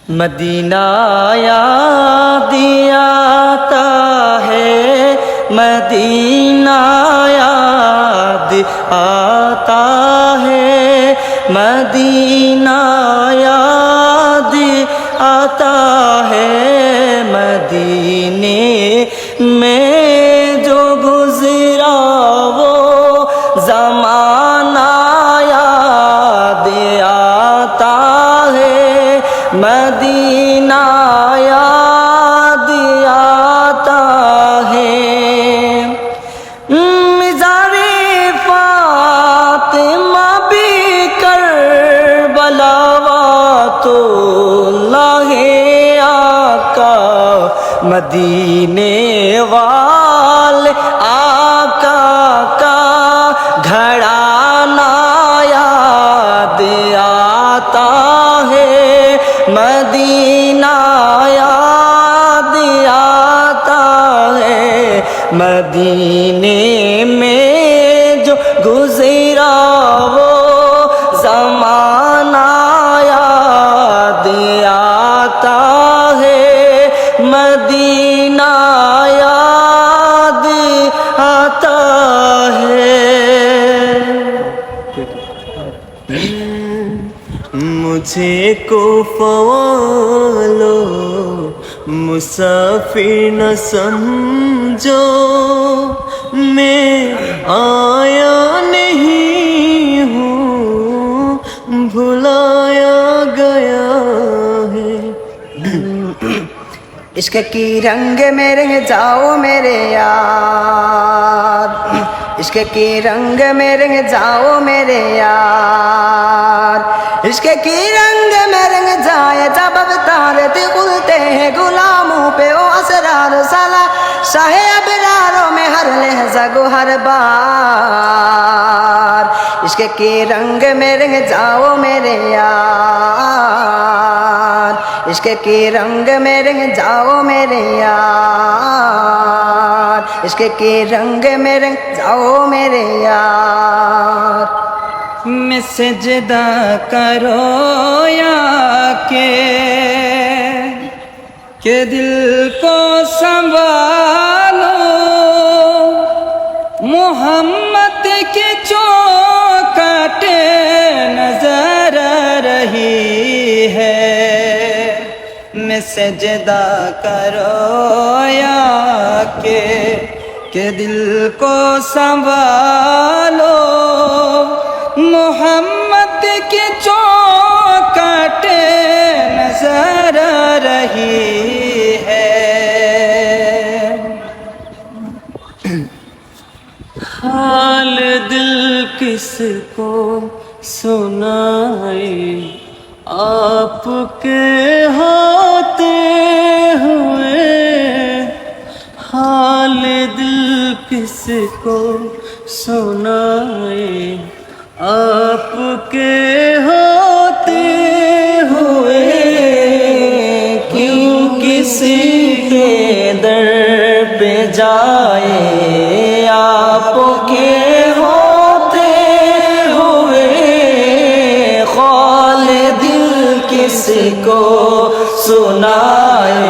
Medina याद आता है, मदीना याद आता है, मदीना याद आता है। मदीने में जो गुज़रा वो ज़माना याद आता है, मदीना याद आता है। मिज़ारे फ़ातिमा भी करबला तो लाहे आका, मदीने वाले आका का घराना याद आता है, मदीना याद आता है। मदीने में जो गुज़रा वो ज़माना याद आता है, मदीना याद आता है। मुझे को फवालो मुसाफिर न समझो, मैं आया नहीं हूँ भुलाया गया है। इश्क की रंग में रंग जाओ मेरे यार, इश्क की रंग में रंग जाओ मेरे यार, इश्क की रंग में रंग जाए जब अवतार खुलते हैं गुलामों पे ओ असरार साला शाहे अबरारों में हर लहज़ा गो हर बार। इश्क के रंग में रंग जाओ मेरे यार, इश्क के रंग में रंग जाओ मेरे यार, इश्क के रंग में रंग जाओ मेरे यार। में सजदा करो या के दिल को संभालो, मोहम्मद की चौखटे नजर रही है। में सजदा करो या के दिल को संभालो, मोहम्मद की चौखटे नजर रही है। हाल दिल किसको सुनाए, आपके होते हुए। हाल दिल किसको सुनाए, आपके होते हुए। क्यों किसी के दर पे जाए, आपके होते हुए। ख्वाल दिल किसको सुनाए,